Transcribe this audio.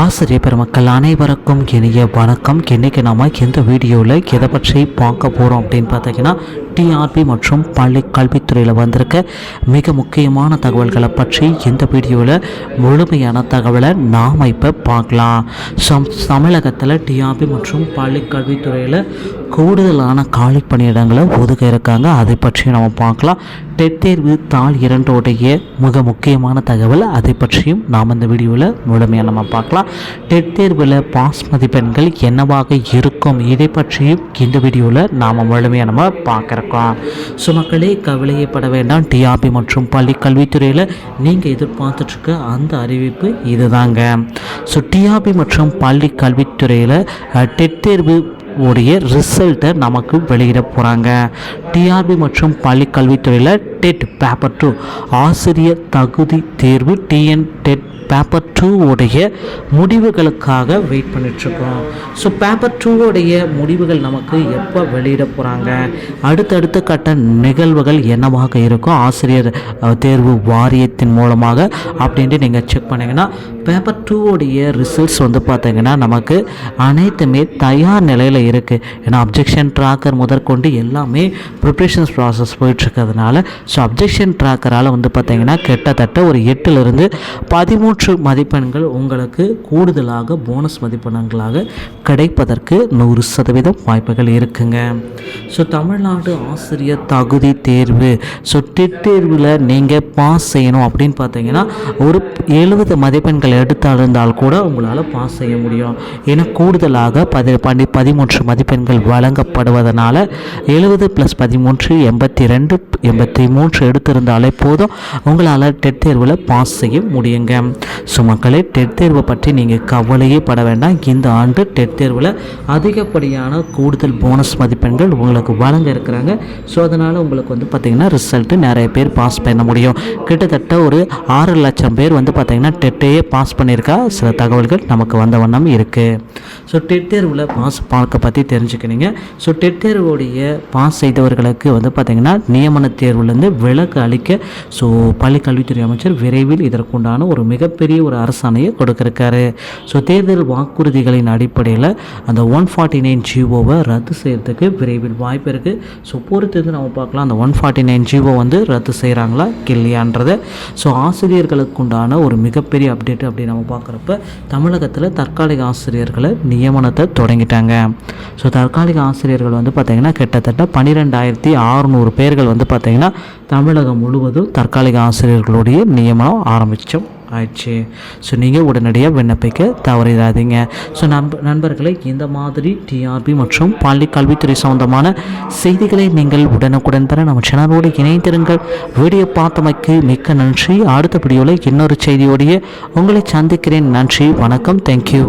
ஆசிரியர் பெருமக்கள் அனைவருக்கும் இனிய வணக்கம். இன்றைக்கி நம்ம இந்த வீடியோவில் எதை பற்றி பார்க்க போகிறோம் அப்படின்னு பார்த்தீங்கன்னா, டிஆர்பி மற்றும் பள்ளி கல்வித்துறையில் வந்திருக்க மிக முக்கியமான தகவல்களை பற்றி இந்த வீடியோவில் முழுமையான தகவலை நாம் இப்போ பார்க்கலாம். தமிழகத்தில் டிஆர்பி மற்றும் பள்ளி கல்வித்துறையில் கூடுதலான காலி பணியிடங்களை ஒதுக்க இருக்காங்க. அதை பற்றி நம்ம பார்க்கலாம். டெட் தேர்வு தாள் 2 மிக முக்கியமான தகவல், அதை பற்றியும் நாம் இந்த வீடியோவில் முழுமையாக நம்ம பார்க்கலாம். டெட் தேர்வில் பாஸ் மதிப்பெண்கள் என்னவாக இருக்கும், இதை பற்றியும் இந்த வீடியோவில் நாம் முழுமையாக நம்ம பார்க்குறோம். ஸோ மக்களே, கவலையப்பட வேண்டாம். டிஆர்பி மற்றும் பள்ளி கல்வித்துறையில் நீங்கள் எதிர்பார்த்துட்ருக்க அந்த அறிவிப்பு இதுதாங்க. ஸோ டிஆர்பி மற்றும் பள்ளி கல்வித்துறையில் டெட் தேர்வு உடைய ரிசல்ட்டை நமக்கு வெளியிட போகிறாங்க. டிஆர்பி மற்றும் பள்ளி கல்வித்துறையில் டெட் பேப்பர் 2 ஆசிரியர் தகுதி தேர்வு டிஎன் டெட் பேப்பர் 2 உடைய முடிவுகளுக்காக வெயிட் பண்ணிட்டுருக்கோம். ஸோ பேப்பர் 2 உடைய முடிவுகள் நமக்கு எப்போ வெளியிட போகிறாங்க, அடுத்தடுத்த கட்ட நிகழ்வுகள் என்னவாக இருக்கும் ஆசிரியர் தேர்வு வாரியத்தின் மூலமாக அப்படின்ட்டு நீங்கள் செக் பண்ணிங்கன்னா, பேப்பர் 2 உடைய ரிசல்ட்ஸ் பார்த்தீங்கன்னா நமக்கு அனைத்துமே தயார் நிலையில் இருக்குது. ஏன்னா அப்ஜெக்ஷன் ட்ராக்கர் முதற்கொண்டு எல்லாமே ப்ரிப்ரேஷன்ஸ் ப்ராசஸ் போயிட்டுருக்கிறதுனால, ஸோ அப்ஜெக்ஷன் ட்ராக்கரால் பார்த்தீங்கன்னா கிட்டத்தட்ட ஒரு 8லிருந்து 13 மதிப்பெண்கள் உங்களுக்கு கூடுதலாக போனஸ் மதிப்பெண்களாக கிடைப்பதற்கு 100% வாய்ப்புகள் இருக்குங்க. ஸோ தமிழ்நாடு ஆசிரியர் தகுதி தேர்வு, ஸோ டெட் தேர்வில் நீங்கள் பாஸ் செய்யணும் அப்படின்னு பார்த்தீங்கன்னா ஒரு 70 மதிப்பெண்கள் எடுத்தால் கூட உங்களால் பாஸ் செய்ய முடியும். ஏன்னா கூடுதலாக 13 மதிப்பெண்கள் வழங்கப்படுவதனால 70 + 13 82 83 எடுத்திருந்தாலே போதும், உங்களால் டெட் தேர்வில் பாஸ் செய்ய முடியுங்க. ஸோ மக்களே, டெட் தேர்வை பற்றி நீங்கள் கவலையே பட வேண்டாம். இந்த ஆண்டு டெட் தேர்வில் அதிகப்படியான கூடுதல் போனஸ் மதிப்பெண்கள் உங்களுக்கு வழங்க இருக்கிறாங்க. ஸோ அதனால் உங்களுக்கு பார்த்திங்கன்னா ரிசல்ட்டு நிறைய பேர் பாஸ் பண்ண முடியும். கிட்டத்தட்ட ஒரு 6 லட்சம் பேர் பார்த்திங்கன்னா டெட்டையே பாஸ் பண்ணியிருக்கா சில தகவல்கள் நமக்கு வந்த வண்ணம் இருக்குது. ஸோ டெட் தேர்வில் பாஸ் பார்க்க பற்றி தெரிஞ்சுக்கினீங்க. ஸோ டெட் தேர்வுடைய பாஸ் செய்தவர்களுக்கு பார்த்திங்கன்னா நியமன தேர்வுலேருந்து விலக்கு அளிக்க ஸோ பள்ளி கல்வித்துறை அமைச்சர் விரைவில் இதற்குண்டான ஒரு மிகப்பெரிய ஒரு அரசாணையை கொடுக்கிருக்காரு. ஸோ தேர்தல் வாக்குறுதிகளின் அடிப்படையில் அந்த 149 ஜிஓவை ரத்து செய்கிறதுக்கு விரைவில் வாய்ப்பு இருக்குது. ஸோ பொறுத்து நம்ம பார்க்கலாம், அந்த 149 ஜிஓ ரத்து செய்கிறாங்களா இல்லையான்றதை. ஸோ ஆசிரியர்களுக்கு உண்டான ஒரு மிகப்பெரிய அப்டேட் அப்படி நம்ம பார்க்குறப்ப, தமிழகத்தில் தற்காலிக ஆசிரியர்களை நியமனத்தை தொடங்கிட்டாங்க. ஸோ தற்காலிக ஆசிரியர்கள் பார்த்திங்கன்னா கிட்டத்தட்ட 12,600 பேர்கள் பார்த்திங்கன்னா தமிழகம் முழுவதும் தற்காலிக ஆசிரியர்களுடைய நியமனம் ஆரம்பித்தோம் ஆயிடுச்சு. ஸோ நீங்கள் உடனடியாக விண்ணப்பிக்க தவறிடாதீங்க. ஸோ நண்பர்களை, இந்த மாதிரி டிஆர்பி மற்றும் பள்ளி கல்வித்துறை சம்பந்தமான செய்திகளை நீங்கள் உடனுக்குடன் பெற நம்ம சேனலோடு இணைந்திருங்கள். வீடியோ பார்த்தமைக்கு மிக்க நன்றி. அடுத்த வீடியோவில் இன்னொரு செய்தியோடைய உங்களை சந்திக்கிறேன். நன்றி, வணக்கம், தேங்க்யூ.